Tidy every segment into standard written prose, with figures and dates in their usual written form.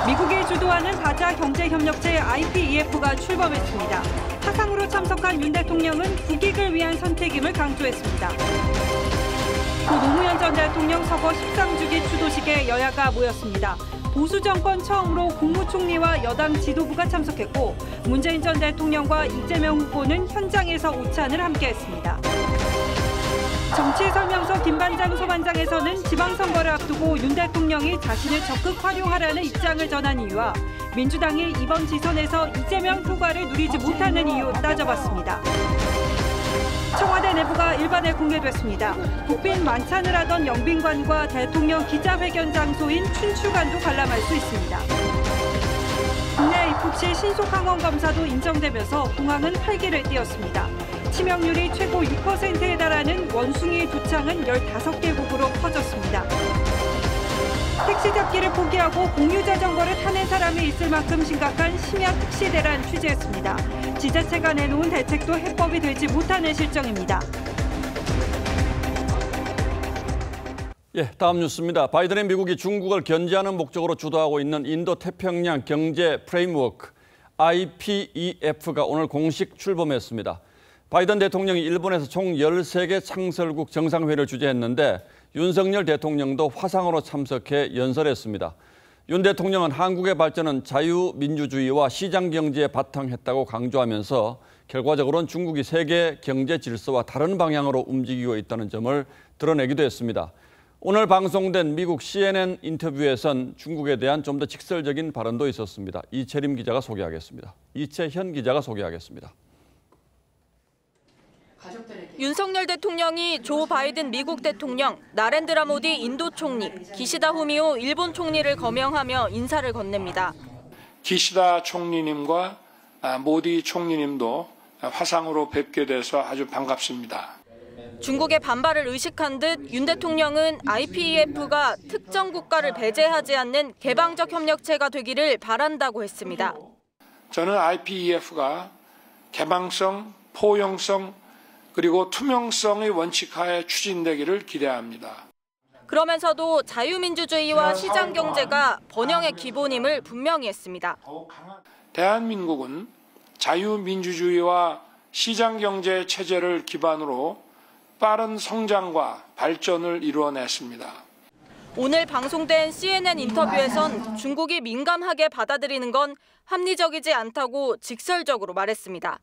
미국이 주도하는 다자 경제협력체 IPEF가 출범했습니다. 화상으로 참석한 윤 대통령은 국익을 위한 선택임을 강조했습니다. 고 노무현 전 대통령 서거 13주기 추도식에 여야가 모였습니다. 보수 정권 처음으로 국무총리와 여당 지도부가 참석했고 문재인 전 대통령과 이재명 후보는 현장에서 오찬을 함께했습니다. 정치설명서 김반장 소반장에서는 지방선거를 앞두고 윤 대통령이 자신을 적극 활용하라는 입장을 전한 이유와 민주당이 이번 지선에서 이재명 효과를 누리지 못하는 이유 따져봤습니다. 청와대 내부가 일반에 공개됐습니다. 국빈 만찬을 하던 영빈관과 대통령 기자회견 장소인 춘추관도 관람할 수 있습니다. 국내 입국 시 신속항원 검사도 인정되면서 공항은 활기를 띠었습니다. 치명률이 최고 6%에 달하는 원숭이 두창은 15개국으로 퍼졌습니다. 택시 잡기를 포기하고 공유자전거를 타는 사람이 있을 만큼 심각한 심야 택시 대란 취재했습니다. 지자체가 내놓은 대책도 해법이 되지 못하는 실정입니다. 다음 뉴스입니다. 바이든의 미국이 중국을 견제하는 목적으로 주도하고 있는 인도-태평양 경제 프레임워크 IPEF가 오늘 공식 출범했습니다. 바이든 대통령이 일본에서 총 13개 창설국 정상회의를 주재했는데 윤석열 대통령도 화상으로 참석해 연설했습니다. 윤 대통령은 한국의 발전은 자유민주주의와 시장경제에 바탕했다고 강조하면서 결과적으로는 중국이 세계 경제 질서와 다른 방향으로 움직이고 있다는 점을 드러내기도 했습니다. 오늘 방송된 미국 CNN 인터뷰에선 중국에 대한 좀 더 직설적인 발언도 있었습니다. 이채림 기자가 소개하겠습니다. 이채현 기자가 소개하겠습니다. 윤석열 대통령이 조 바이든 미국 대통령, 나렌드라 모디 인도 총리, 기시다 후미오 일본 총리를 거명하며 인사를 건넵니다. 기시다 총리님과 모디 총리님도 화상으로 뵙게 돼서 아주 반갑습니다. 중국의 반발을 의식한 듯 윤 대통령은 IPEF가 특정 국가를 배제하지 않는 개방적 협력체가 되기를 바란다고 했습니다. 저는 IPEF가 개방성, 포용성, 그리고 투명성의 원칙하에 추진되기를 기대합니다. 그러면서도 자유민주주의와 시장경제가 번영의 기본임을 분명히 했습니다. 대한민국은 자유민주주의와 시장경제 체제를 기반으로 빠른 성장과 발전을 이루어냈습니다. 오늘 방송된 CNN 인터뷰에선 중국이 민감하게 받아들이는 건 합리적이지 않다고 직설적으로 말했습니다.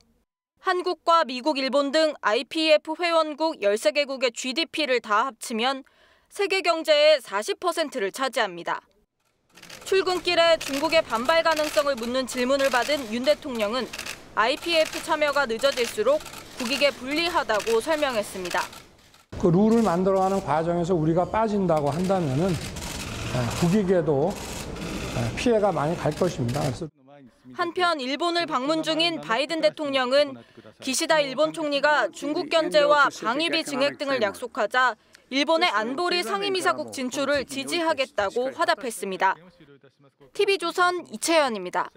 한국과 미국, 일본 등 IPEF 회원국 13개국의 GDP를 다 합치면 세계 경제의 40%를 차지합니다. 출근길에 중국의 반발 가능성을 묻는 질문을 받은 윤 대통령은 IPEF 참여가 늦어질수록 국익에 불리하다고 설명했습니다. 그 룰을 만들어가는 과정에서 우리가 빠진다고 한다면은 국익에도 피해가 많이 갈 것입니다. 한편 일본을 방문 중인 바이든 대통령은 기시다 일본 총리가 중국 견제와 방위비 증액 등을 약속하자 일본의 안보리 상임이사국 진출을 지지하겠다고 화답했습니다. TV조선 이채연입니다.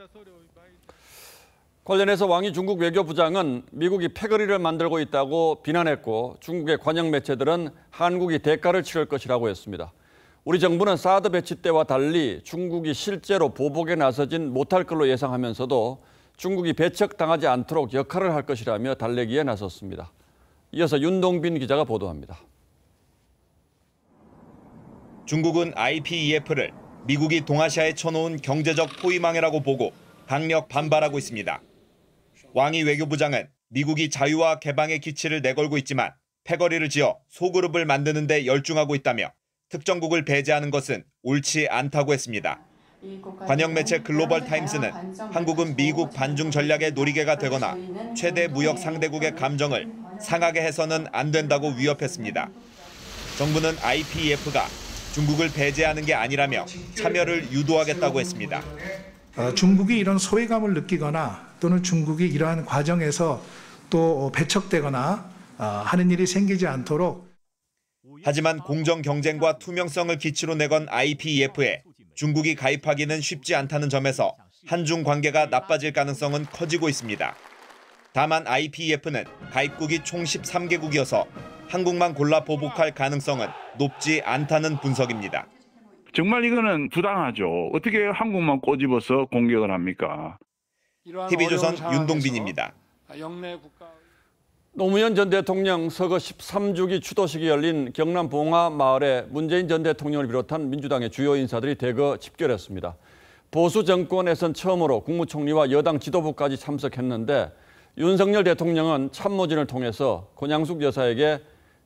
관련해서 왕이 중국 외교부장은 미국이 패거리를 만들고 있다고 비난했고 중국의 관영 매체들은 한국이 대가를 치를 것이라고 했습니다. 우리 정부는 사드 배치 때와 달리 중국이 실제로 보복에 나서진 못할 걸로 예상하면서도 중국이 배척당하지 않도록 역할을 할 것이라며 달래기에 나섰습니다. 이어서 윤동빈 기자가 보도합니다. 중국은 IPEF를 미국이 동아시아에 쳐놓은 경제적 포위망해라고 보고 강력 반발하고 있습니다. 왕이 외교부장은 미국이 자유와 개방의 기치를 내걸고 있지만 패거리를 지어 소그룹을 만드는 데 열중하고 있다며 특정국을 배제하는 것은 옳지 않다고 했습니다. 관영 매체 글로벌 타임스는 한국은 미국 반중 전략의 놀이개가 되거나 최대 무역 상대국의 감정을 상하게 해서는 안 된다고 위협했습니다. 정부는 IPEF가 중국을 배제하는 게 아니라며 참여를 유도하겠다고 했습니다. 중국이 이런 소외감을 느끼거나 또는 중국이 이러한 과정에서 또 배척되거나 하는 일이 생기지 않도록. 하지만 공정 경쟁과 투명성을 기치로 내건 IPEF에 중국이 가입하기는 쉽지 않다는 점에서 한중 관계가 나빠질 가능성은 커지고 있습니다. 다만 IPEF는 가입국이 총 13개국이어서 한국만 골라 보복할 가능성은 높지 않다는 분석입니다. 정말 이거는 부당하죠. 어떻게 한국만 꼬집어서 공격을 합니까? TV조선 윤동빈입니다. 영내 국가 노무현 전 대통령 서거 13주기 추도식이 열린 경남 봉화 마을에 문재인 전 대통령을 비롯한 민주당의 주요 인사들이 대거 집결했습니다. 보수 정권에선 처음으로 국무총리와 여당 지도부까지 참석했는데 윤석열 대통령은 참모진을 통해서 권양숙 여사에게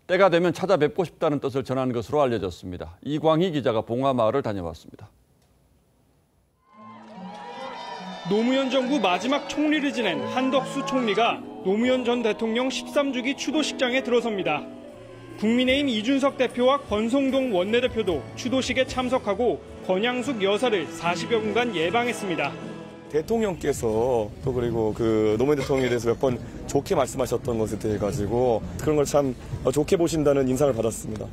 때가 되면 찾아뵙고 싶다는 뜻을 전한 것으로 알려졌습니다. 이광희 기자가 봉화 마을을 다녀왔습니다. 노무현 정부 마지막 총리를 지낸 한덕수 총리가 노무현 전 대통령 13주기 추도식장에 들어섭니다. 국민의힘 이준석 대표와 권성동 원내대표도 추도식에 참석하고 권양숙 여사를 40여 분간 예방했습니다. 대통령께서 또 그리고 노무현 대통령에 대해서 몇 번 좋게 말씀하셨던 것에 대해 가지고 그런 걸 참 좋게 보신다는 인상을 받았습니다.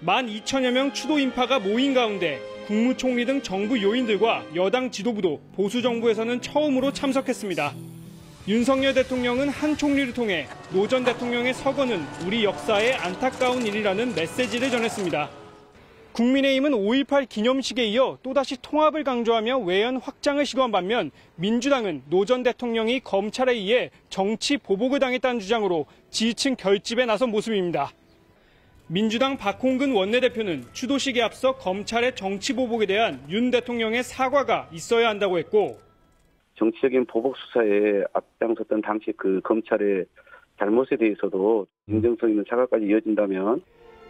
12,000여 명 추도 인파가 모인 가운데 국무총리 등 정부 요인들과 여당 지도부도 보수 정부에서는 처음으로 참석했습니다. 윤석열 대통령은 한 총리를 통해 노 전 대통령의 서거는 우리 역사의 안타까운 일이라는 메시지를 전했습니다. 국민의힘은 5.18 기념식에 이어 또다시 통합을 강조하며 외연 확장을 시도한 반면 민주당은 노 전 대통령이 검찰에 의해 정치 보복을 당했다는 주장으로 지지층 결집에 나선 모습입니다. 민주당 박홍근 원내대표는 추도식에 앞서 검찰의 정치 보복에 대한 윤 대통령의 사과가 있어야 한다고 했고, 정치적인 보복 수사에 앞장섰던 당시 검찰의 잘못에 대해서도 인정성 있는 사과까지 이어진다면,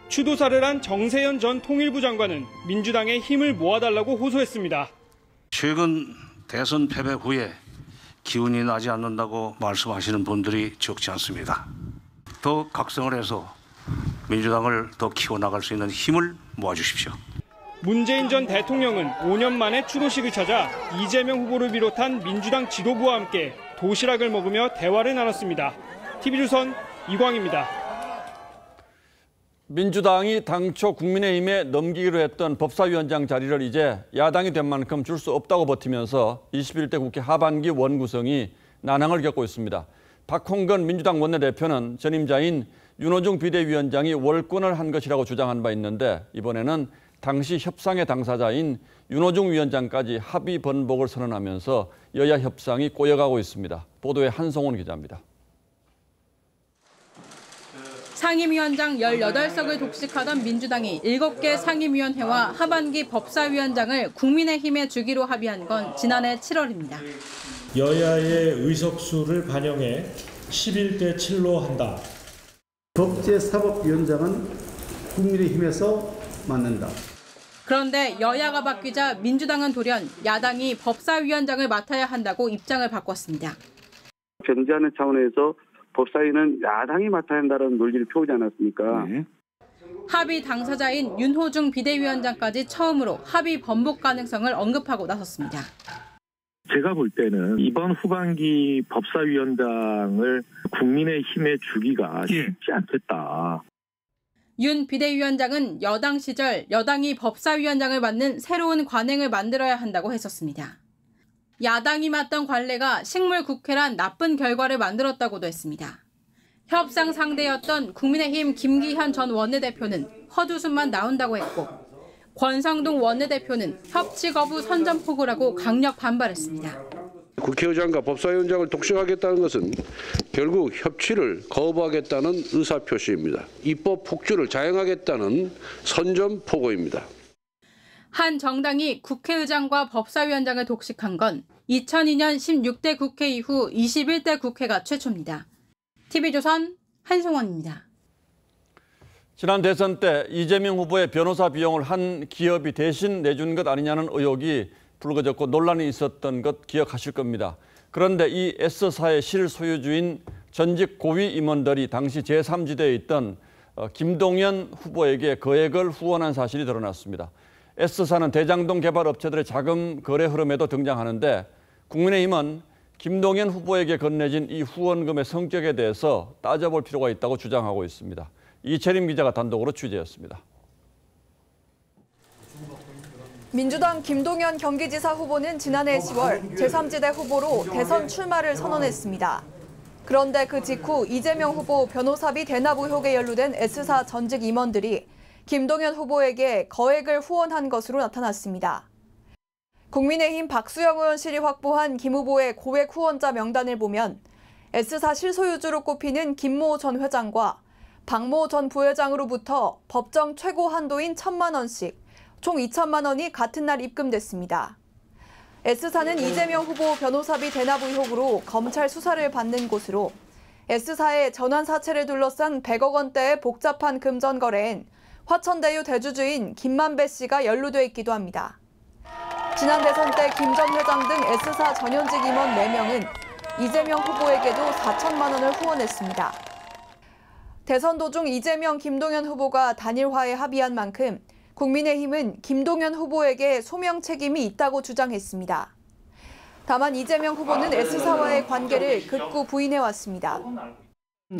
추도사를 한 정세현 전 통일부 장관은 민주당에 힘을 모아달라고 호소했습니다. 최근 대선 패배 후에 기운이 나지 않는다고 말씀하시는 분들이 적지 않습니다. 더 각성을 해서 민주당을 더 키워나갈 수 있는 힘을 모아주십시오. 문재인 전 대통령은 5년 만에 추도식을 찾아 이재명 후보를 비롯한 민주당 지도부와 함께 도시락을 먹으며 대화를 나눴습니다. TV조선 이광입니다. 민주당이 당초 국민의힘에 넘기기로 했던 법사위원장 자리를 이제 야당이 된 만큼 줄 수 없다고 버티면서 21대 국회 하반기 원구성이 난항을 겪고 있습니다. 박홍근 민주당 원내대표는 전임자인 윤호중 비대위원장이 월권을 한 것이라고 주장한 바 있는데 이번에는 당시 협상의 당사자인 윤호중 위원장까지 합의 번복을 선언하면서 여야 협상이 꼬여가고 있습니다. 보도에 한송원 기자입니다. 상임위원장 18석을 독식하던 민주당이 7개 상임위원회와 하반기 법사위원장을 국민의힘에 주기로 합의한 건 지난해 7월입니다. 여야의 의석수를 반영해 11대 7로 한다. 법제사법위원장은 국민의힘에서 맡는다. 그런데 여야가 바뀌자 민주당은 돌연 야당이 법사위원장을 맡아야 한다고 입장을 바꿨습니다. 견제하는 차원에서 법사위는 야당이 맡아야 한다는 논리를 펴오지 않았습니까? 합의 당사자인 윤호중 비대위원장까지 처음으로 합의 번복 가능성을 언급하고 나섰습니다. 제가 볼 때는 이번 후반기 법사위원장을 국민의힘에 주기가 쉽지 않겠다. 윤 비대위원장은 여당 시절 여당이 법사위원장을 맡는 새로운 관행을 만들어야 한다고 했었습니다. 야당이 맡던 관례가 식물국회란 나쁜 결과를 만들었다고도 했습니다. 협상 상대였던 국민의힘 김기현 전 원내대표는 헛웃음만 나온다고 했고, 권성동 원내대표는 협치 거부 선전포고라고 강력 반발했습니다. 국회의장과 법사위원장을 독식하겠다는 것은 결국 협치를 거부하겠다는 의사표시입니다. 입법 폭주를 자행하겠다는 선전포고입니다. 한 정당이 국회의장과 법사위원장을 독식한 건 2002년 16대 국회 이후 21대 국회가 최초입니다. TV조선 한송원입니다. 지난 대선 때 이재명 후보의 변호사 비용을 한 기업이 대신 내준 것 아니냐는 의혹이 불거졌고 논란이 있었던 것 기억하실 겁니다. 그런데 이 S사의 실소유주인 전직 고위 임원들이 당시 제3지대에 있던 김동연 후보에게 거액을 후원한 사실이 드러났습니다. S사는 대장동 개발 업체들의 자금 거래 흐름에도 등장하는데 국민의힘은 김동연 후보에게 건네진 이 후원금의 성격에 대해서 따져볼 필요가 있다고 주장하고 있습니다. 이채림 기자가 단독으로 취재했습니다. 민주당 김동연 경기지사 후보는 지난해 10월 제3지대 후보로 대선 출마를 선언했습니다. 그런데 그 직후 이재명 후보 변호사비 대납 의혹에 연루된 S사 전직 임원들이 김동연 후보에게 거액을 후원한 것으로 나타났습니다. 국민의힘 박수영 의원실이 확보한 김 후보의 고액 후원자 명단을 보면 S사 실소유주로 꼽히는 김모 전 회장과 박모 전 부회장으로부터 법정 최고 한도인 1,000만 원씩 총 2천만 원이 같은 날 입금됐습니다. S사는 이재명 후보 변호사비 대납 의혹으로 검찰 수사를 받는 곳으로 S사의 전환 사채를 둘러싼 100억 원대의 복잡한 금전 거래엔 화천대유 대주주인 김만배 씨가 연루돼 있기도 합니다. 지난 대선 때 김 전 회장 등 S사 전현직 임원 4명은 이재명 후보에게도 4천만 원을 후원했습니다. 대선 도중 이재명, 김동연 후보가 단일화에 합의한 만큼 국민의힘은 김동연 후보에게 소명 책임이 있다고 주장했습니다. 다만 이재명 후보는 S사와의 관계를 극구 부인해왔습니다.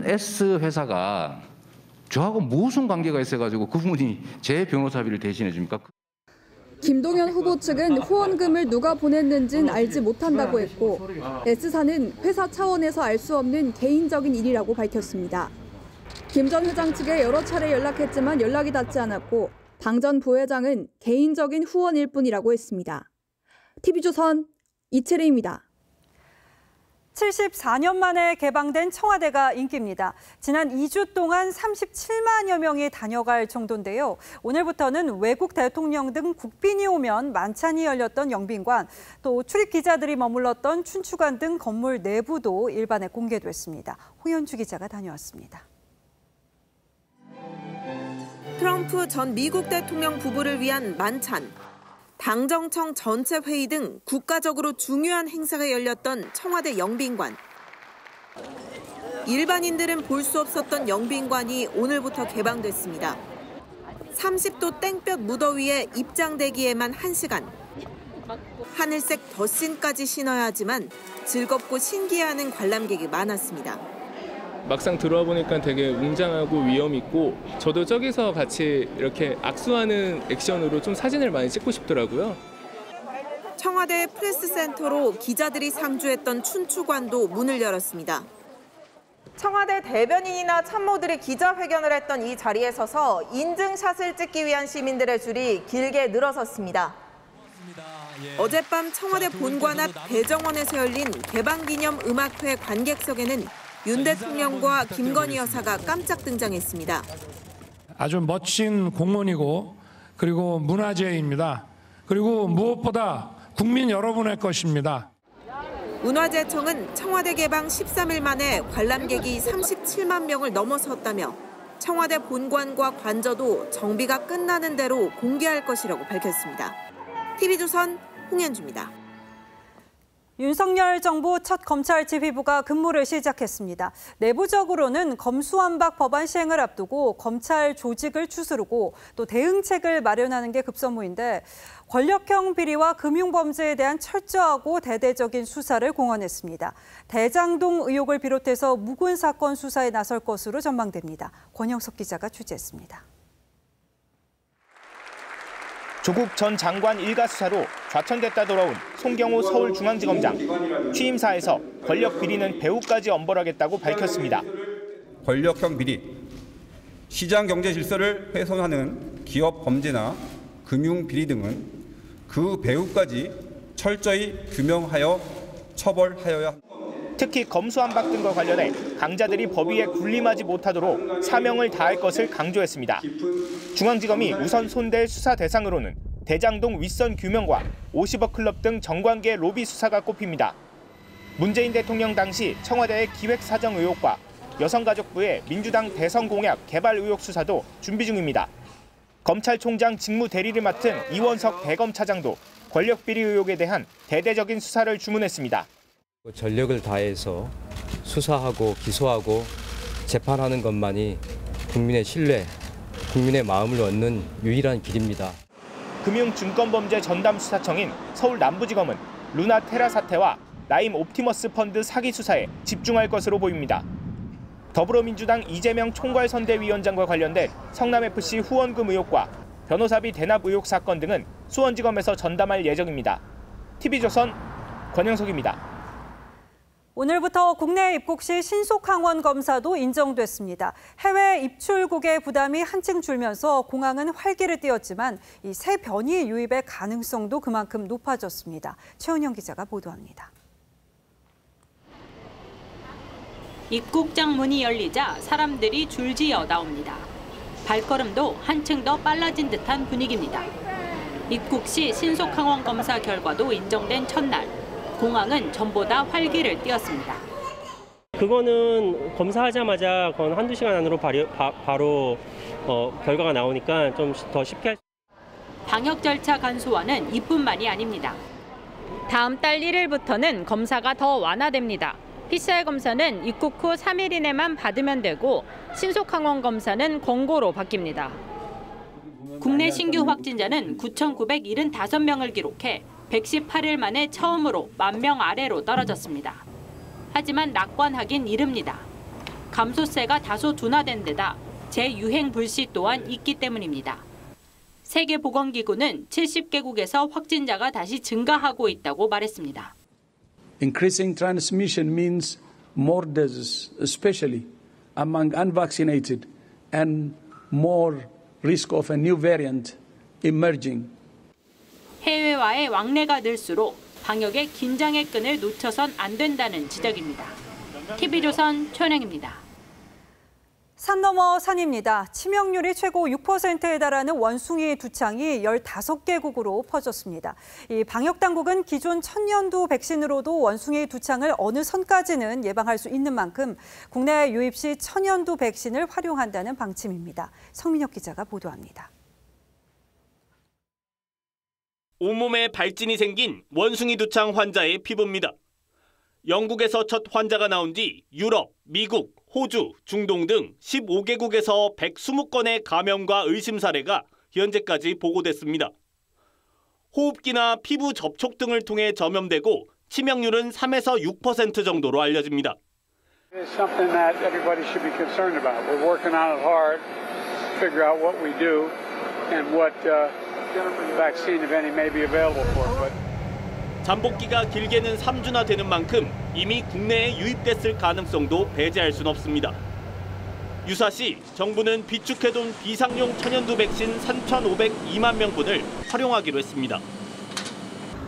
S회사가 저하고 무슨 관계가 있어가지고 그분이 제 변호사비를 대신해 줍니까? 김동연 후보 측은 후원금을 누가 보냈는지는 알지 못한다고 했고 S사는 회사 차원에서 알 수 없는 개인적인 일이라고 밝혔습니다. 김 전 회장 측에 여러 차례 연락했지만 연락이 닿지 않았고 방 전 부회장은 개인적인 후원일 뿐이라고 했습니다. TV조선 이채리입니다. 74년 만에 개방된 청와대가 인기입니다. 지난 2주 동안 37만여 명이 다녀갈 정도인데요. 오늘부터는 외국 대통령 등 국빈이 오면 만찬이 열렸던 영빈관, 또 출입 기자들이 머물렀던 춘추관 등 건물 내부도 일반에 공개됐습니다. 홍현주 기자가 다녀왔습니다. 트럼프 전 미국 대통령 부부를 위한 만찬, 당정청 전체 회의 등 국가적으로 중요한 행사가 열렸던 청와대 영빈관. 일반인들은 볼 수 없었던 영빈관이 오늘부터 개방됐습니다. 30도 땡볕 무더위에 입장 대기에만 1시간. 하늘색 덧신까지 신어야 하지만 즐겁고 신기해하는 관람객이 많았습니다. 막상 들어와 보니까 되게 웅장하고 위험 있고 저도 저기서 같이 이렇게 악수하는 액션으로 좀 사진을 많이 찍고 싶더라고요. 청와대 프레스센터로 기자들이 상주했던 춘추관도 문을 열었습니다. 청와대 대변인이나 참모들이 기자회견을 했던 이 자리에 서서 인증샷을 찍기 위한 시민들의 줄이 길게 늘어섰습니다. 어젯밤 청와대 본관 앞 대정원에서 열린 개방기념 음악회 관객석에는 윤 대통령과 김건희 여사가 깜짝 등장했습니다. 아주 멋진 공원이고 그리고 문화재입니다. 그리고 무엇보다 국민 여러분의 것입니다. 문화재청은 청와대 개방 13일 만에 관람객이 37만 명을 넘어섰다며 청와대 본관과 관저도 정비가 끝나는 대로 공개할 것이라고 밝혔습니다. TV조선 홍현주입니다. 윤석열 정부 첫 검찰 지휘부가 근무를 시작했습니다. 내부적으로는 검수완박 법안 시행을 앞두고 검찰 조직을 추스르고 또 대응책을 마련하는 게 급선무인데 권력형 비리와 금융범죄에 대한 철저하고 대대적인 수사를 공언했습니다. 대장동 의혹을 비롯해서 묵은 사건 수사에 나설 것으로 전망됩니다. 권영석 기자가 취재했습니다. 조국 전 장관 일가 수사로 좌천됐다 돌아온 송경호 서울중앙지검장. 취임사에서 권력 비리는 배후까지 엄벌하겠다고 밝혔습니다. 권력형 비리, 시장 경제 질서를 훼손하는 기업 범죄나 금융 비리 등은 그 배후까지 철저히 규명하여 처벌하여야 합니다. 특히 검수완박 등과 관련해 강자들이 법위에 군림하지 못하도록 사명을 다할 것을 강조했습니다. 중앙지검이 우선 손댈 수사 대상으로는 대장동 윗선 규명과 50억 클럽 등 정관계 로비 수사가 꼽힙니다. 문재인 대통령 당시 청와대의 기획사정 의혹과 여성가족부의 민주당 대선 공약 개발 의혹 수사도 준비 중입니다. 검찰총장 직무 대리를 맡은 이원석 대검차장도 권력비리 의혹에 대한 대대적인 수사를 주문했습니다. 전력을 다해서 수사하고 기소하고 재판하는 것만이 국민의 신뢰, 국민의 마음을 얻는 유일한 길입니다. 금융증권범죄 전담수사청인 서울 남부지검은 루나테라 사태와 라임 옵티머스 펀드 사기 수사에 집중할 것으로 보입니다. 더불어민주당 이재명 총괄선대위원장과 관련된 성남FC 후원금 의혹과 변호사비 대납 의혹 사건 등은 수원지검에서 전담할 예정입니다. TV조선 권영석입니다. 오늘부터 국내 입국 시 신속 항원 검사도 인정됐습니다. 해외 입출국의 부담이 한층 줄면서 공항은 활기를 띠었지만 이 새 변이 유입의 가능성도 그만큼 높아졌습니다. 최은영 기자가 보도합니다. 입국장 문이 열리자 사람들이 줄지어 나옵니다. 발걸음도 한층 더 빨라진 듯한 분위기입니다. 입국 시 신속 항원 검사 결과도 인정된 첫날, 공항은 전보다 활기를 띠었습니다. 그거는 검사하자마자 그건 한두 시간 안으로 바로 결과가 나오니까 좀 더 쉽게 방역 절차 간소화는 이뿐만이 아닙니다. 다음 달 1일부터는 검사가 더 완화됩니다. PCR 검사는 입국 후 3일 이내만 받으면 되고 신속항원 검사는 권고로 바뀝니다. 국내 신규 확진자는 9,975명을 기록해 118일 만에 처음으로 10,000명 아래로 떨어졌습니다. 하지만 낙관하긴 이릅니다. 감소세가 다소 둔화된 데다 재유행 불씨 또한 있기 때문입니다. 세계보건기구는 70개국에서 확진자가 다시 증가하고 있다고 말했습니다. Increasing transmission means more deaths, especially among unvaccinated, and more risk of a new variant emerging. 해외와의 왕래가 늘수록 방역의 긴장의 끈을 놓쳐선 안 된다는 지적입니다. TV조선 최은영입니다. 산 넘어 산입니다. 치명률이 최고 6%에 달하는 원숭이 두창이 15개국으로 퍼졌습니다. 이 방역당국은 기존 천연두 백신으로도 원숭이 두창을 어느 선까지는 예방할 수 있는 만큼 국내 유입 시 천연두 백신을 활용한다는 방침입니다. 성민혁 기자가 보도합니다. 온몸에 발진이 생긴 원숭이 두창 환자의 피부입니다. 영국에서 첫 환자가 나온 뒤 유럽, 미국, 호주, 중동 등 15개국에서 120건의 감염과 의심 사례가 현재까지 보고됐습니다. 호흡기나 피부 접촉 등을 통해 전염되고 치명률은 3에서 6% 정도로 알려집니다. It's something that everybody should be concerned about. We're working on it hard to figure out what we do and what vaccine, if any, may be available for it. 잠복기가 길게는 3주나 되는 만큼 이미 국내에 유입됐을 가능성도 배제할 순 없습니다. 유사시 정부는 비축해둔 비상용 천연두 백신 3,502만 명분을 활용하기로 했습니다.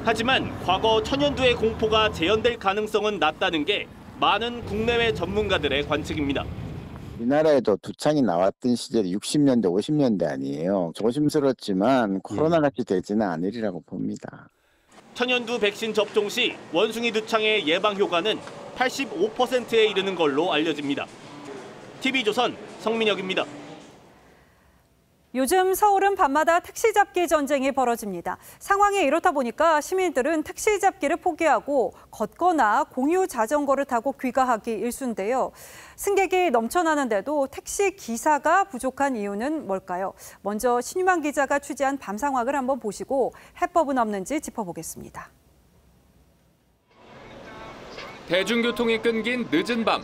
하지만 과거 천연두의 공포가 재현될 가능성은 낮다는 게 많은 국내외 전문가들의 관측입니다. 우리나라에도 두창이 나왔던 시절이 60년대, 50년대 아니에요. 조심스럽지만 코로나같이 되지는 않으리라고 봅니다. 천연두 백신 접종 시 원숭이 두창의 예방 효과는 85%에 이르는 걸로 알려집니다. TV조선 성민혁입니다. 요즘 서울은 밤마다 택시 잡기 전쟁이 벌어집니다. 상황이 이렇다 보니까 시민들은 택시 잡기를 포기하고 걷거나 공유 자전거를 타고 귀가하기 일쑤인데요. 승객이 넘쳐나는데도 택시 기사가 부족한 이유는 뭘까요? 먼저 신유만 기자가 취재한 밤 상황을 한번 보시고 해법은 없는지 짚어보겠습니다. 대중교통이 끊긴 늦은 밤,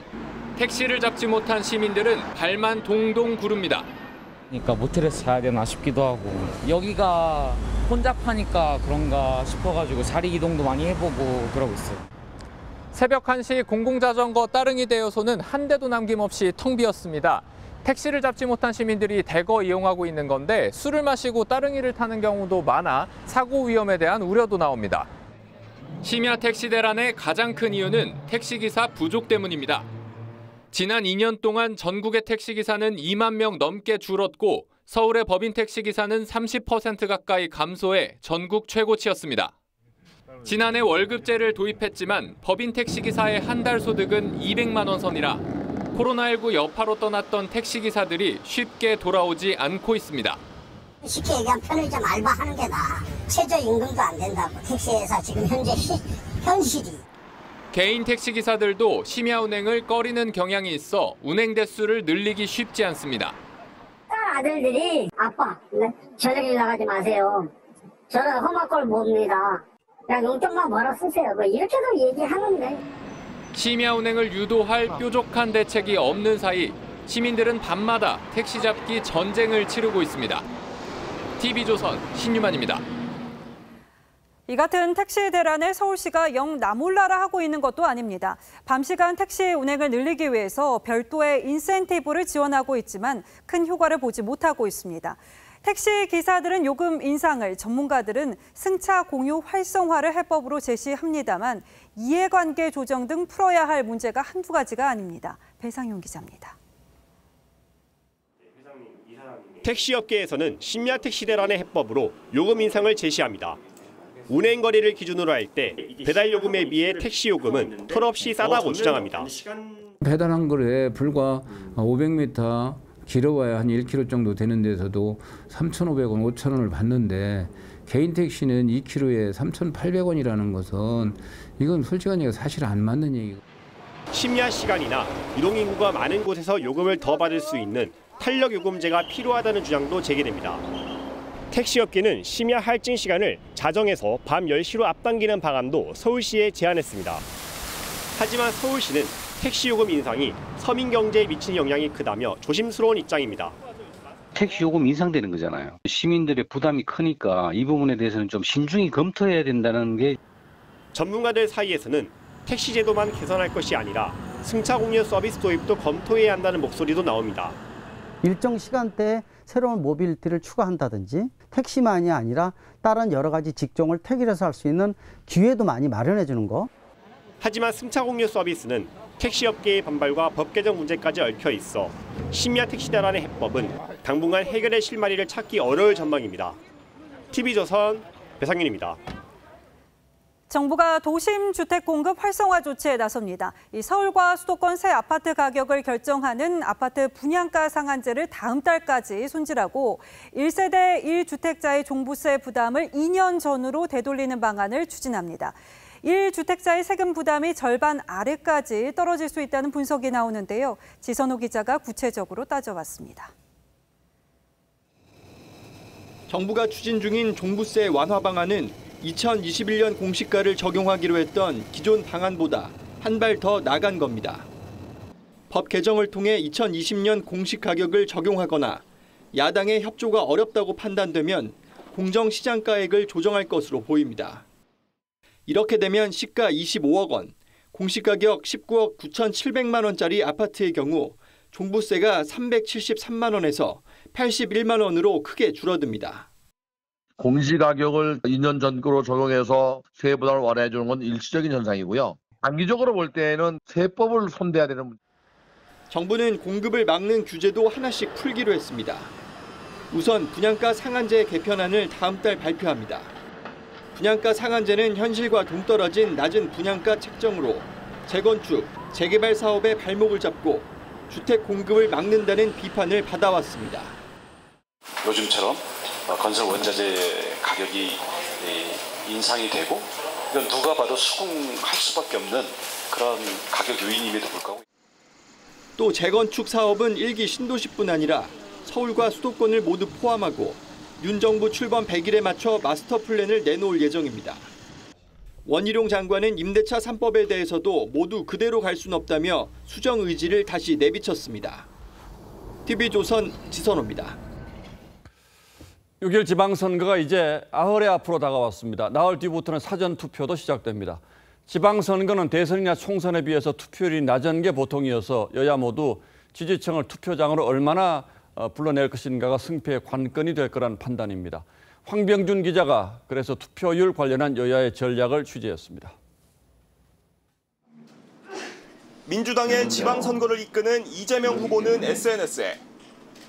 택시를 잡지 못한 시민들은 발만 동동 구릅니다. 그러니까 모텔에서 자야 되나 싶기도 하고 여기가 혼잡하니까 그런가 싶어가지고 자리 이동도 많이 해보고 그러고 있어요. 새벽 1시 공공자전거 따릉이 대여소는 한 대도 남김없이 텅 비었습니다. 택시를 잡지 못한 시민들이 대거 이용하고 있는 건데 술을 마시고 따릉이를 타는 경우도 많아 사고 위험에 대한 우려도 나옵니다. 심야 택시 대란의 가장 큰 이유는 택시기사 부족 때문입니다. 지난 2년 동안 전국의 택시기사는 2만 명 넘게 줄었고 서울의 법인 택시기사는 30% 가까이 감소해 전국 최고치였습니다. 지난해 월급제를 도입했지만 법인 택시기사의 한 달 소득은 200만 원 선이라 코로나19 여파로 떠났던 택시기사들이 쉽게 돌아오지 않고 있습니다. 쉽게 얘기하면 편의점 알바하는 게 나아. 최저임금도 안 된다고. 택시회사 지금 현재 현실이. 개인 택시기사들도 심야 운행을 꺼리는 경향이 있어 운행 대수를 늘리기 쉽지 않습니다. 딸 아들들이 아빠 저녁에 나가지 마세요. 저는 험한 걸 봅니다. 그냥 용돈만 벌어 쓰세요. 이렇게도 얘기하는데. 심야 운행을 유도할 뾰족한 대책이 없는 사이 시민들은 밤마다 택시 잡기 전쟁을 치르고 있습니다. TV조선 신유만입니다. 이 같은 택시 대란에 서울시가 영 나몰라라 하고 있는 것도 아닙니다. 밤시간 택시 운행을 늘리기 위해서 별도의 인센티브를 지원하고 있지만 큰 효과를 보지 못하고 있습니다. 택시 기사들은 요금 인상을, 전문가들은 승차 공유 활성화를 해법으로 제시합니다만 이해관계 조정 등 풀어야 할 문제가 한두 가지가 아닙니다. 배상용 기자입니다. 택시업계에서는 심야 택시 대란의 해법으로 요금 인상을 제시합니다. 운행 거리를 기준으로 할 때 배달 요금에 비해 택시 요금은 털없이 싸다고 주장합니다. 배달한 거리에 불과 500m 길어봐야 한 1km 정도 되는 데서도 3,500원, 5,000원을 받는데 개인 택시는 2km에 3,800원이라는 것은 이건 솔직한 얘기가 사실 안 맞는 얘기고. 심야 시간이나 이동인구가 많은 곳에서 요금을 더 받을 수 있는 탄력 요금제가 필요하다는 주장도 제기됩니다. 택시업계는 심야 할증 시간을 자정에서 밤 10시로 앞당기는 방안도 서울시에 제안했습니다. 하지만 서울시는 택시 요금 인상이 서민 경제에 미치는 영향이 크다며 조심스러운 입장입니다. 택시 요금 인상되는 거잖아요. 시민들의 부담이 크니까 이 부분에 대해서는 좀 신중히 검토해야 된다는 게. 전문가들 사이에서는 택시 제도만 개선할 것이 아니라 승차 공유 서비스 도입도 검토해야 한다는 목소리도 나옵니다. 일정 시간대에 새로운 모빌리티를 추가한다든지 택시만이 아니라 다른 여러 가지 직종을 택일해서 할 수 있는 기회도 많이 마련해 주는 거. 하지만 승차 공유 서비스는 택시업계의 반발과 법 개정 문제까지 얽혀 있어 심야 택시 대란의 해법은 당분간 해결의 실마리를 찾기 어려울 전망입니다. TV조선 배상윤입니다. 정부가 도심 주택 공급 활성화 조치에 나섭니다. 이 서울과 수도권 새 아파트 가격을 결정하는 아파트 분양가 상한제를 다음 달까지 손질하고 1세대 1주택자의 종부세 부담을 2년 전으로 되돌리는 방안을 추진합니다. 1주택자의 세금 부담이 절반 아래까지 떨어질 수 있다는 분석이 나오는데요. 지선호 기자가 구체적으로 따져봤습니다. 정부가 추진 중인 종부세 완화 방안은 2021년 공시가를 적용하기로 했던 기존 방안보다 한 발 더 나간 겁니다. 법 개정을 통해 2020년 공시 가격을 적용하거나 야당의 협조가 어렵다고 판단되면 공정시장가액을 조정할 것으로 보입니다. 이렇게 되면 시가 25억 원, 공시가격 19억 9,700만 원짜리 아파트의 경우 종부세가 373만 원에서 81만 원으로 크게 줄어듭니다. 공시가격을 2년 전으로 적용해서 세부 부담을 완화해 주는 건 일시적인 현상이고요. 단기적으로 볼 때에는 세법을 손대야 되는 문제. 정부는 공급을 막는 규제도 하나씩 풀기로 했습니다. 우선 분양가 상한제 개편안을 다음 달 발표합니다. 분양가 상한제는 현실과 동떨어진 낮은 분양가 책정으로 재건축, 재개발 사업의 발목을 잡고 주택 공급을 막는다는 비판을 받아왔습니다. 요즘처럼 건설 원자재 가격이 인상이 되고 이건 누가 봐도 수긍할 수밖에 없는 그런 가격 요인임에도 불구하고 또 재건축 사업은 1기 신도시뿐 아니라 서울과 수도권을 모두 포함하고 윤 정부 출범 100일에 맞춰 마스터 플랜을 내놓을 예정입니다. 원희룡 장관은 임대차 3법에 대해서도 모두 그대로 갈 수는 없다며 수정 의지를 다시 내비쳤습니다. TV조선 지선호입니다. 6일 지방선거가 이제 나흘에 앞으로 다가왔습니다. 나흘 뒤부터는 사전투표도 시작됩니다. 지방선거는 대선이나 총선에 비해서 투표율이 낮은 게 보통이어서 여야 모두 지지층을 투표장으로 얼마나 불러낼 것인가가 승패의 관건이 될 거라는 판단입니다. 황병준 기자가 그래서 투표율 관련한 여야의 전략을 취재했습니다. 민주당의 지방선거를 이끄는 이재명 후보는 SNS에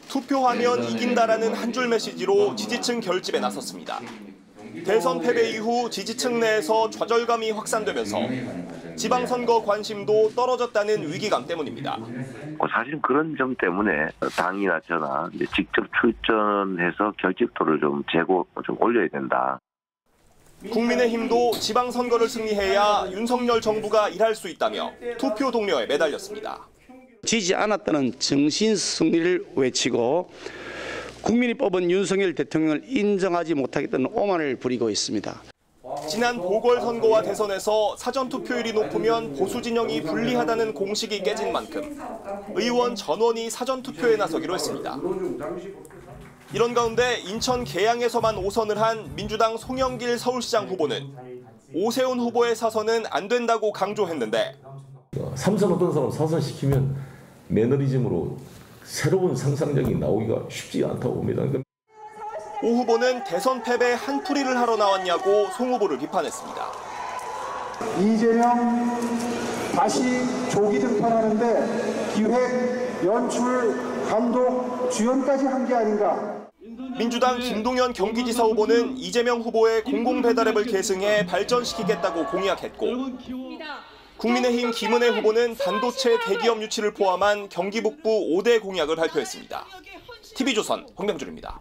투표하면 이긴다라는 한 줄 메시지로 지지층 결집에 나섰습니다. 대선 패배 이후 지지층 내에서 좌절감이 확산되면서 지방선거 관심도 떨어졌다는 위기감 때문입니다. 사실 그런 점 때문에 당이나 저나 이제 직접 출전해서 결집도를 좀 올려야 된다. 국민의힘도 지방선거를 승리해야 윤석열 정부가 일할 수 있다며 투표 동료에 매달렸습니다. 지지 않았다는 정신 승리를 외치고 국민이 뽑은 윤석열 대통령을 인정하지 못하겠다는 오만을 부리고 있습니다. 지난 보궐선거와 대선에서 사전투표율이 높으면 보수 진영이 불리하다는 공식이 깨진 만큼 의원 전원이 사전투표에 나서기로 했습니다. 이런 가운데 인천 계양에서만 5선을 한 민주당 송영길 서울시장 후보는 오세훈 후보의 사선은 안 된다고 강조했는데 3선 어떤 사람 4선 시키면 매너리즘으로 새로운 상상력이 나오기가 쉽지 않다고 봅니다. 오 후보는 대선 패배 한풀이를 하러 나왔냐고 송 후보를 비판했습니다. 이재명 다시 조기 등판하는데 기획, 연출, 감독, 주연까지 한 게 아닌가. 민주당 김동연 경기지사 후보는 이재명 후보의 공공배달앱을 계승해 발전시키겠다고 공약했고 국민의힘 김은혜 후보는 반도체 대기업 유치를 포함한 경기 북부 5대 공약을 발표했습니다. TV조선 홍명준입니다.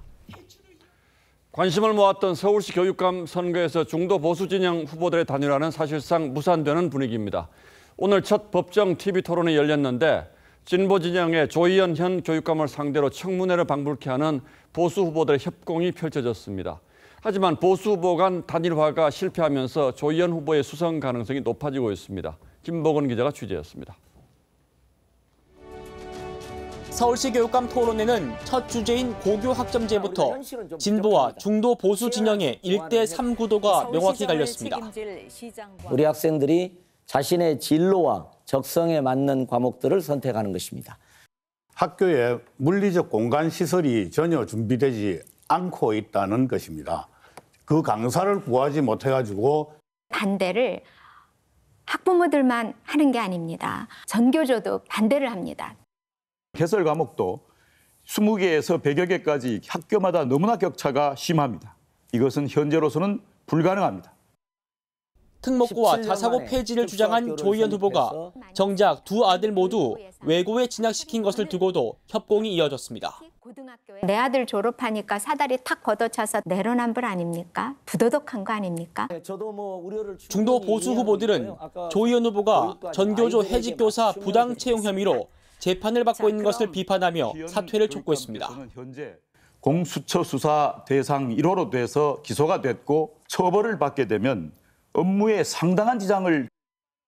관심을 모았던 서울시 교육감 선거에서 중도 보수 진영 후보들의 단일화는 사실상 무산되는 분위기입니다. 오늘 첫 법정 TV 토론이 열렸는데 진보 진영의 조희연 현 교육감을 상대로 청문회를 방불케 하는 보수 후보들의 협공이 펼쳐졌습니다. 하지만 보수 후보 간 단일화가 실패하면서 조희연 후보의 수성 가능성이 높아지고 있습니다. 김보건 기자가 취재했습니다. 서울시 교육감 토론회는 첫 주제인 고교 학점제부터 진보와 중도 보수 진영의 1대3 구도가 명확히 갈렸습니다. 우리 학생들이 자신의 진로와 적성에 맞는 과목들을 선택하는 것입니다. 학교에 물리적 공간 시설이 전혀 준비되지 않고 있다는 것입니다. 그 강사를 구하지 못해가지고 반대를 학부모들만 하는 게 아닙니다. 전교조도 반대를 합니다. 개설 과목도 20개에서 100여 개까지 학교마다 너무나 격차가 심합니다. 이것은 현재로서는 불가능합니다. 특목고와 자사고 폐지를 주장한 조희연 후보가 정작 두 아들 모두 외고에 진학시킨 것을 두고도 협공이 이어졌습니다. 내 아들 졸업하니까 사다리 탁 걷어차서 내로남불 아닙니까? 부도덕한 거 아닙니까? 중도 보수 후보들은 조희연 후보가 전교조 해직 교사 부당 채용 혐의로 재판을 받고 있는 것을 비판하며 사퇴를 촉구했습니다. 공수처 수사 대상 1호로 돼서 기소가 됐고 처벌을 받게 되면 업무에 상당한 지장을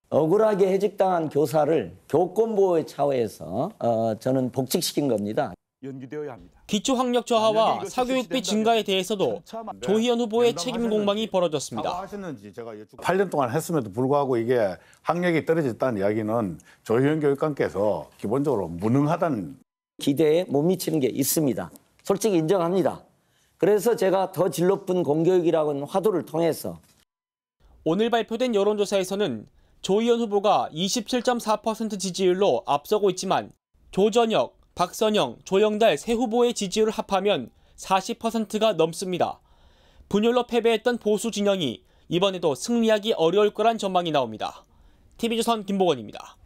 억울하게 해직당한 교사를 교권보호의 차원에서 저는 복직시킨 겁니다. 연기되어야 합니다. 기초학력 저하와 사교육비 증가에 대해서도 조희연 후보의 책임 공방이 벌어졌습니다. 8년 동안 했음에도 불구하고 이게 학력이 떨어졌다는 이야기는 조희연 교육감께서 기본적으로 무능하다는 기대에 못 미치는 게 있습니다. 솔직히 인정합니다. 그래서 제가 더 질 높은 공교육이라는 화두를 통해서 오늘 발표된 여론조사에서는 조희연 후보가 27.4% 지지율로 앞서고 있지만 조전혁, 박선영, 조영달 세 후보의 지지율을 합하면 40%가 넘습니다. 분열로 패배했던 보수 진영이 이번에도 승리하기 어려울 거란 전망이 나옵니다. TV조선 김보건입니다.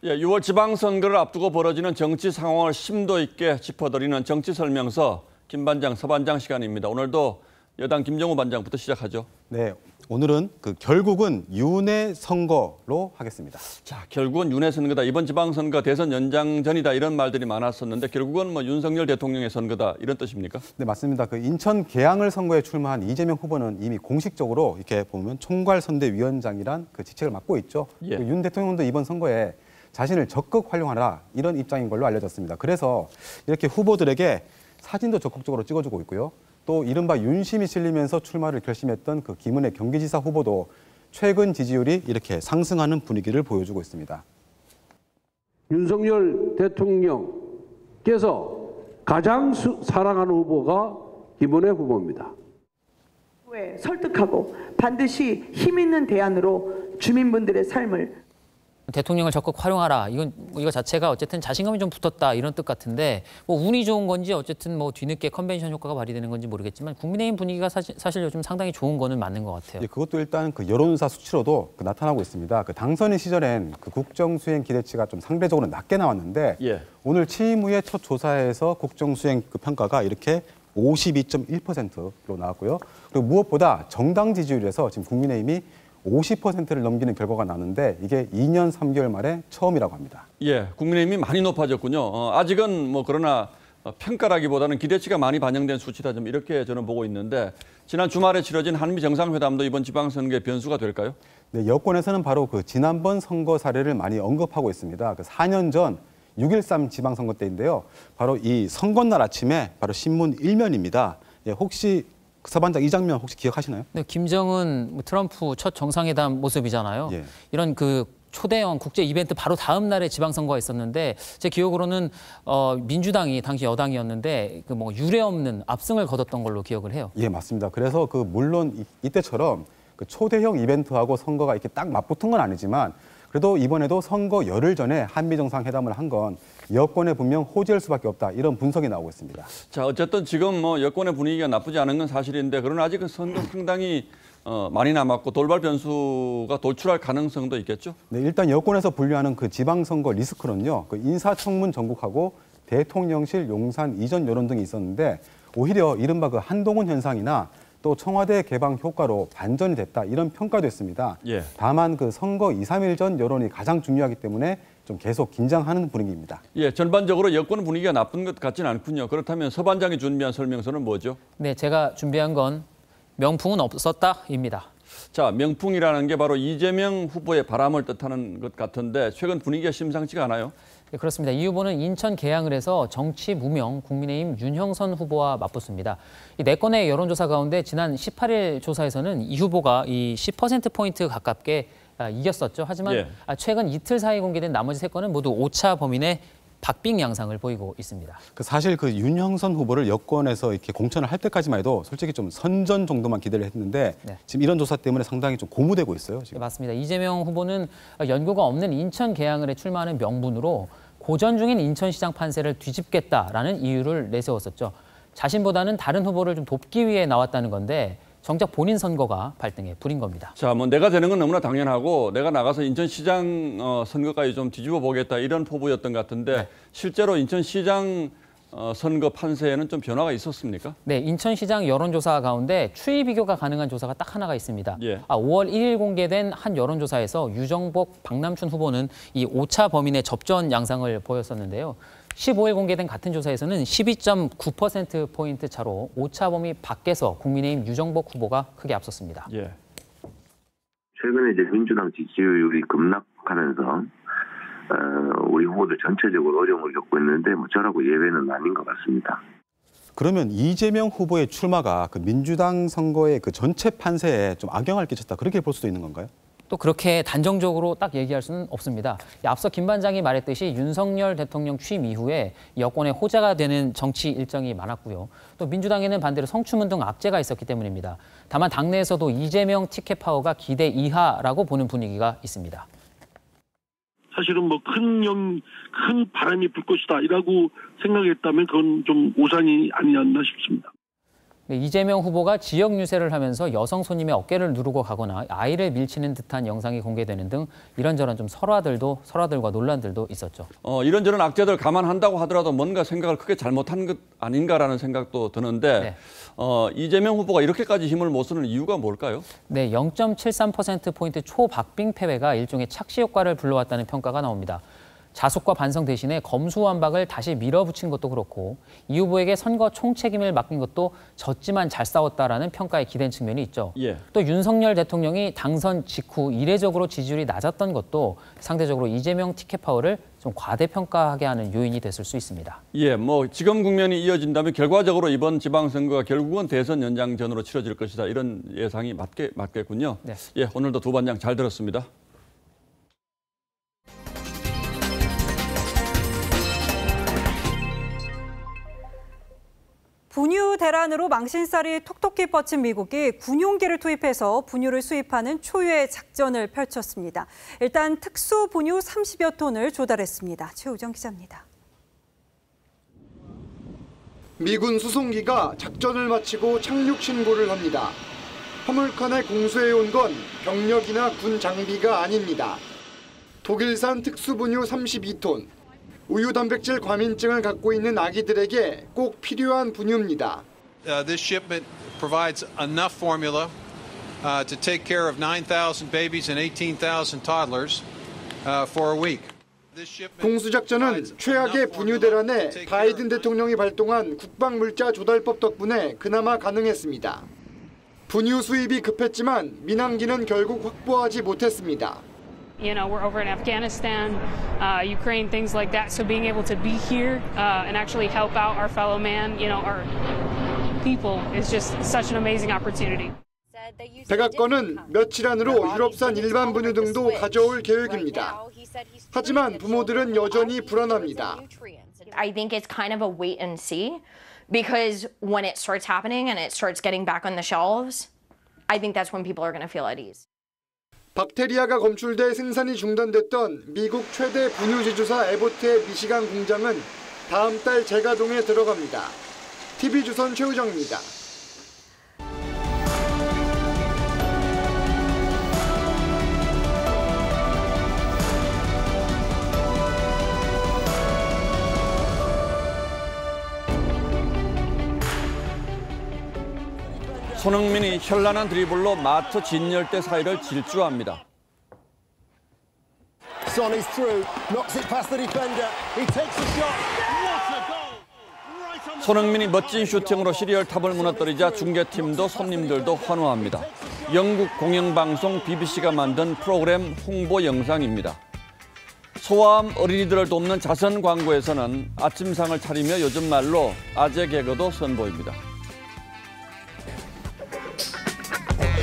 예, 6월 지방선거를 앞두고 벌어지는 정치 상황을 심도 있게 짚어드리는 정치 설명서 김반장, 서반장 시간입니다. 오늘도 여당 김정우 반장부터 시작하죠. 네, 오늘은 결국은 윤회 선거로 하겠습니다. 자, 결국은 윤회 선거다. 이번 지방선거 대선 연장전이다 이런 말들이 많았었는데 결국은 윤석열 대통령의 선거다 이런 뜻입니까? 네, 맞습니다. 인천 계양을 선거에 출마한 이재명 후보는 이미 공식적으로 이렇게 보면 총괄선대위원장이란 직책을 맡고 있죠. 예. 윤 대통령도 이번 선거에 자신을 적극 활용하라 이런 입장인 걸로 알려졌습니다. 그래서 이렇게 후보들에게 사진도 적극적으로 찍어주고 있고요. 또 이른바 윤심이 실리면서 출마를 결심했던 김은혜 경기지사 후보도 최근 지지율이 이렇게 상승하는 분위기를 보여주고 있습니다. 윤석열 대통령께서 가장 사랑하는 후보가 김은혜 후보입니다. 설득하고 반드시 힘 있는 대안으로 주민분들의 삶을 대통령을 적극 활용하라. 이거 자체가 어쨌든 자신감이 좀 붙었다 이런 뜻 같은데 운이 좋은 건지 어쨌든 뒤늦게 컨벤션 효과가 발휘되는 건지 모르겠지만 국민의힘 분위기가 사실 요즘 상당히 좋은 거는 맞는 것 같아요. 예, 그것도 일단 여론조사 수치로도 나타나고 있습니다. 당선인 시절엔 국정수행 기대치가 좀 상대적으로 낮게 나왔는데 예. 오늘 취임 후에 첫 조사에서 국정수행 평가가 이렇게 52.1%로 나왔고요. 그리고 무엇보다 정당 지지율에서 지금 국민의힘이 50%를 넘기는 결과가 나는데 이게 2년 3개월 만에 처음이라고 합니다. 예, 국민의힘이 많이 높아졌군요. 아직은 그러나 평가라기보다는 기대치가 많이 반영된 수치다 좀 이렇게 저는 보고 있는데 지난 주말에 치러진 한미 정상회담도 이번 지방선거의 변수가 될까요? 네, 여권에서는 바로 그 지난번 선거 사례를 많이 언급하고 있습니다. 그 4년 전 6.13 지방선거 때인데요. 바로 이 선거날 아침에 바로 신문 1면입니다. 예, 혹시 서반장 이 장면 혹시 기억하시나요? 네, 김정은 트럼프 첫 정상회담 모습이잖아요. 예. 이런 그 초대형 국제 이벤트 바로 다음 날에 지방선거가 있었는데 제 기억으로는 민주당이 당시 여당이었는데 그 뭐 유례 없는 압승을 거뒀던 걸로 기억을 해요. 예, 맞습니다. 그래서 그 물론 이때처럼 그 초대형 이벤트하고 선거가 이렇게 딱 맞붙은 건 아니지만 그래도 이번에도 선거 열흘 전에 한미 정상회담을 한 건 여권에 분명 호재일 수밖에 없다 이런 분석이 나오고 있습니다. 자, 어쨌든 지금 뭐 여권의 분위기가 나쁘지 않은 건 사실인데 그러나 아직은 선거 상당히 많이 남았고 돌발 변수가 도출할 가능성도 있겠죠? 네, 일단 여권에서 분류하는 그 지방선거 리스크는요, 그 인사청문 전국하고 대통령실 용산 이전 여론 등이 있었는데 오히려 이른바 그 한동훈 현상이나 또 청와대 개방 효과로 반전이 됐다 이런 평가도 있습니다. 예. 다만 그 선거 2, 3일 전 여론이 가장 중요하기 때문에 좀 계속 긴장하는 분위기입니다. 예, 전반적으로 여권 분위기가 나쁜 것 같지는 않군요. 그렇다면 서 반장이 준비한 설명서는 뭐죠? 네, 제가 준비한 건 명풍은 없었다입니다. 자, 명풍이라는 게 바로 이재명 후보의 바람을 뜻하는 것 같은데 최근 분위기가 심상치가 않아요? 네, 그렇습니다. 이 후보는 인천 개항을 해서 정치 무명 국민의힘 윤형선 후보와 맞붙습니다. 이 4건의 여론조사 가운데 지난 18일 조사에서는 이 후보가 이 10%포인트 가깝게 이겼었죠. 하지만 예. 최근 이틀 사이 공개된 나머지 3건은 모두 오차 범위 내 박빙 양상을 보이고 있습니다. 사실 그 윤형선 후보를 여권에서 이렇게 공천을 할 때까지만 해도 솔직히 좀 선전 정도만 기대를 했는데 네. 지금 이런 조사 때문에 상당히 좀 고무되고 있어요. 지금. 네, 맞습니다. 이재명 후보는 연고가 없는 인천 개항을 해 출마하는 명분으로 고전 중인 인천시장 판세를 뒤집겠다라는 이유를 내세웠었죠. 자신보다는 다른 후보를 좀 돕기 위해 나왔다는 건데 정작 본인 선거가 발등에 불인 겁니다. 자, 뭐 내가 되는 건 너무나 당연하고 내가 나가서 인천시장 선거까지 좀 뒤집어 보겠다 이런 포부였던 것 같은데 네. 실제로 인천시장 선거 판세에는 좀 변화가 있었습니까? 네, 인천시장 여론조사 가운데 추이 비교가 가능한 조사가 딱 하나가 있습니다. 예. 5월 1일 공개된 한 여론조사에서 유정복, 박남춘 후보는 이 오차 범위 내 접전 양상을 보였었는데요. 15일 공개된 같은 조사에서는 12.9%포인트 차로 오차 범위 밖에서 국민의힘 유정복 후보가 크게 앞섰습니다. 예. 최근에 이제 민주당 지지율이 급락하면서 우리 후보들 전체적으로 어려움을 겪고 있는데 뭐 저라고 예외는 아닌 것 같습니다. 그러면 이재명 후보의 출마가 그 민주당 선거의 그 전체 판세에 좀 악영향을 끼쳤다 그렇게 볼 수도 있는 건가요? 또 그렇게 단정적으로 딱 얘기할 수는 없습니다. 앞서 김 반장이 말했듯이 윤석열 대통령 취임 이후에 여권의 호재가 되는 정치 일정이 많았고요. 또 민주당에는 반대로 성추문 등 악재가 있었기 때문입니다. 다만 당내에서도 이재명 티켓 파워가 기대 이하라고 보는 분위기가 있습니다. 사실은 뭐 큰 바람이 불 것이다 이라고 생각했다면 그건 좀 오산이 아니었나 싶습니다. 네, 이재명 후보가 지역 유세를 하면서 여성 손님의 어깨를 누르고 가거나 아이를 밀치는 듯한 영상이 공개되는 등 이런저런 좀 설화들과 논란들도 있었죠. 이런저런 악재들 감안한다고 하더라도 뭔가 생각을 크게 잘못한 것 아닌가라는 생각도 드는데 네. 이재명 후보가 이렇게까지 힘을 못 쓰는 이유가 뭘까요? 네, 0.73%포인트 초박빙 패배가 일종의 착시 효과를 불러왔다는 평가가 나옵니다. 자숙과 반성 대신에 검수완박을 다시 밀어붙인 것도 그렇고 이 후보에게 선거 총책임을 맡긴 것도 졌지만 잘 싸웠다라는 평가에 기댄 측면이 있죠. 예. 또 윤석열 대통령이 당선 직후 이례적으로 지지율이 낮았던 것도 상대적으로 이재명 티켓 파워를 좀 과대평가하게 하는 요인이 됐을 수 있습니다. 예, 뭐 지금 국면이 이어진다면 결과적으로 이번 지방선거가 결국은 대선 연장전으로 치러질 것이다 이런 예상이 맞겠군요. 네. 예, 오늘도 두 반장 잘 들었습니다. 분유 대란으로 망신살이 톡톡히 뻗친 미국이 군용기를 투입해서 분유를 수입하는 초유의 작전을 펼쳤습니다. 일단 특수 분유 30여 톤을 조달했습니다. 최우정 기자입니다. 미군 수송기가 작전을 마치고 착륙 신고를 합니다. 화물칸에 공수해온 건 병력이나 군 장비가 아닙니다. 독일산 특수분유 32톤. 우유 단백질 과민증을 갖고 있는 아기들에게 꼭 필요한 분유입니다. This shipment provides enough formula to take care of 9,000 babies and 18,000 toddlers for a week. 공수작전은 최악의 분유대란에 바이든 대통령이 발동한 국방물자 조달법 덕분에 그나마 가능했습니다. 분유 수입이 급했지만 민항기는 결국 확보하지 못했습니다. You know, we're over in Afghanistan, Ukraine, things like that. So being able to be here and actually help out our fellow man, you know, our people is just such an amazing opportunity. 백악관은 며칠 안으로 유럽산 일반 분유 등도 가져올 계획입니다. 하지만 부모들은 여전히 불안합니다. I think it's kind of a wait and see because when it starts happening and it starts getting back on the shelves, I think that's when people are going to feel at ease. 박테리아가 검출돼 생산이 중단됐던 미국 최대 분유 제조사 에보트의 미시간 공장은 다음 달 재가동에 들어갑니다. TV조선 최우정입니다. 손흥민이 현란한 드리블로 마트 진열대 사이를 질주합니다. 손흥민이 멋진 슈팅으로 시리얼 탑을 무너뜨리자 중계팀도 손님들도 환호합니다. 영국 공영방송 BBC가 만든 프로그램 홍보 영상입니다. 소아암 어린이들을 돕는 자선 광고에서는 아침상을 차리며 요즘 말로 아재 개그도 선보입니다.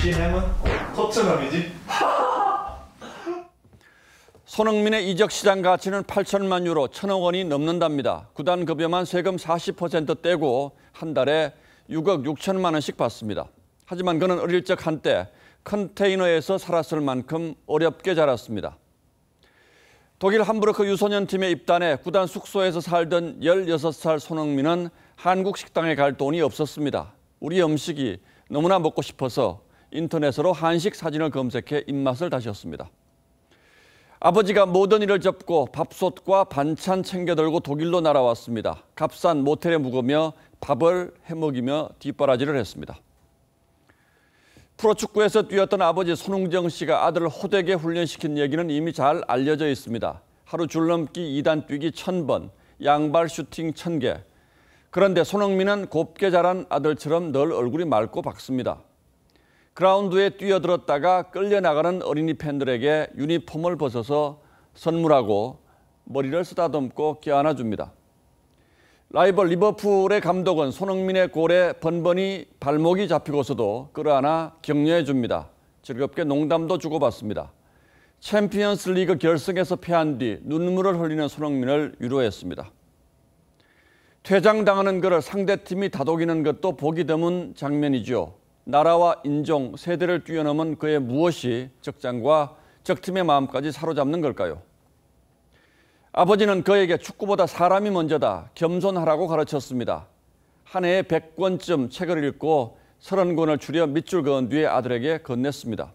시nem은 토트넘이지. 손흥민의 이적 시장 가치는 8천만 유로, 1,000억 원이 넘는답니다. 구단 급여만 세금 40% 떼고 한 달에 6억 6천만 원씩 받습니다. 하지만 그는 어릴 적 한때 컨테이너에서 살았을 만큼 어렵게 자랐습니다. 독일 함부르크 유소년팀에 입단해 구단 숙소에서 살던 16살 손흥민은 한국 식당에 갈 돈이 없었습니다. 우리 음식이 너무나 먹고 싶어서 인터넷으로 한식 사진을 검색해 입맛을 다셨습니다. 아버지가 모든 일을 접고 밥솥과 반찬 챙겨 들고 독일로 날아왔습니다. 값싼 모텔에 묵으며 밥을 해먹이며 뒷바라지를 했습니다. 프로축구에서 뛰었던 아버지 손흥정 씨가 아들을 호되게 훈련시킨 얘기는 이미 잘 알려져 있습니다. 하루 줄넘기 2단 뛰기 1000번, 양발 슈팅 1000개. 그런데 손흥민은 곱게 자란 아들처럼 늘 얼굴이 맑고 밝습니다. 그라운드에 뛰어들었다가 끌려나가는 어린이 팬들에게 유니폼을 벗어서 선물하고 머리를 쓰다듬고 껴안아줍니다. 라이벌 리버풀의 감독은 손흥민의 골에 번번이 발목이 잡히고서도 끌어안아 격려해줍니다. 즐겁게 농담도 주고받습니다. 챔피언스 리그 결승에서 패한 뒤 눈물을 흘리는 손흥민을 위로했습니다. 퇴장당하는 그를 상대팀이 다독이는 것도 보기 드문 장면이죠. 나라와 인종, 세대를 뛰어넘은 그의 무엇이 적장과 적팀의 마음까지 사로잡는 걸까요? 아버지는 그에게 축구보다 사람이 먼저다, 겸손하라고 가르쳤습니다. 한 해에 100권쯤 책을 읽고 30권을 추려 밑줄 그은 뒤에 아들에게 건넸습니다.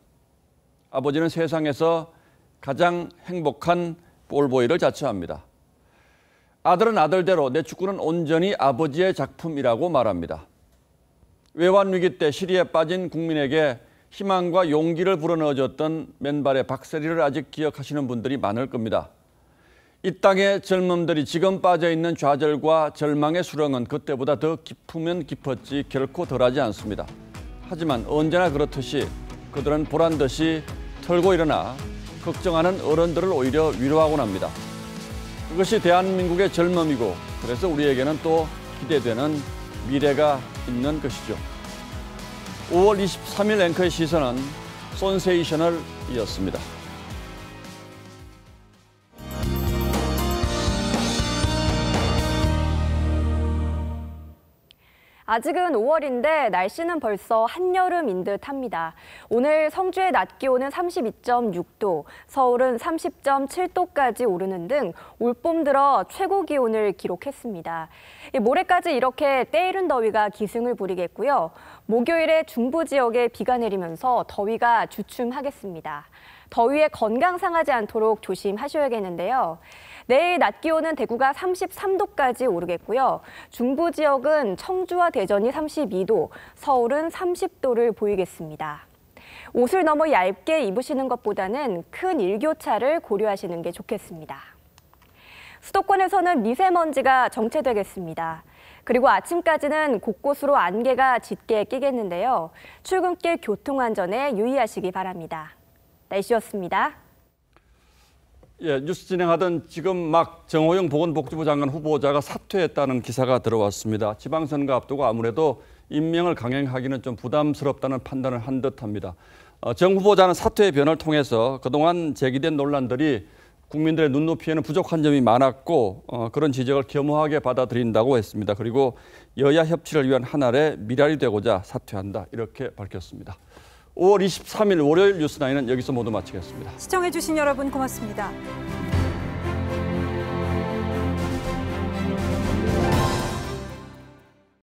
아버지는 세상에서 가장 행복한 볼보이를 자처합니다. 아들은 아들대로 내 축구는 온전히 아버지의 작품이라고 말합니다. 외환 위기 때 시리에 빠진 국민에게 희망과 용기를 불어넣어줬던 맨발의 박세리를 아직 기억하시는 분들이 많을 겁니다. 이 땅의 젊음들이 지금 빠져있는 좌절과 절망의 수렁은 그때보다 더 깊으면 깊었지 결코 덜하지 않습니다. 하지만 언제나 그렇듯이 그들은 보란듯이 털고 일어나 걱정하는 어른들을 오히려 위로하곤 합니다. 그것이 대한민국의 젊음이고 그래서 우리에게는 또 기대되는 미래가 있는 것이죠. 5월 23일 앵커의 시선은 선세이셔널이었습니다. 아직은 5월인데 날씨는 벌써 한여름인 듯합니다. 오늘 성주의 낮 기온은 32.6도, 서울은 30.7도까지 오르는 등 올봄 들어 최고 기온을 기록했습니다. 모레까지 이렇게 때이른 더위가 기승을 부리겠고요. 목요일에 중부 지역에 비가 내리면서 더위가 주춤하겠습니다. 더위에 건강 상하지 않도록 조심하셔야겠는데요. 내일 낮 기온은 대구가 33도까지 오르겠고요. 중부 지역은 청주와 대전이 32도, 서울은 30도를 보이겠습니다. 옷을 너무 얇게 입으시는 것보다는 큰 일교차를 고려하시는 게 좋겠습니다. 수도권에서는 미세먼지가 정체되겠습니다. 그리고 아침까지는 곳곳으로 안개가 짙게 끼겠는데요. 출근길 교통안전에 유의하시기 바랍니다. 날씨였습니다. 예, 뉴스 진행하던 지금 막 정호영 보건복지부 장관 후보자가 사퇴했다는 기사가 들어왔습니다. 지방선거 앞두고 아무래도 임명을 강행하기는 좀 부담스럽다는 판단을 한 듯합니다. 정 후보자는 사퇴의 변을 통해서 그동안 제기된 논란들이 국민들의 눈높이에는 부족한 점이 많았고 그런 지적을 겸허하게 받아들인다고 했습니다. 그리고 여야 협치를 위한 하나의 미랄이 되고자 사퇴한다 이렇게 밝혔습니다. 5월 23일 월요일 뉴스9는 여기서 모두 마치겠습니다. 시청해주신 여러분 고맙습니다.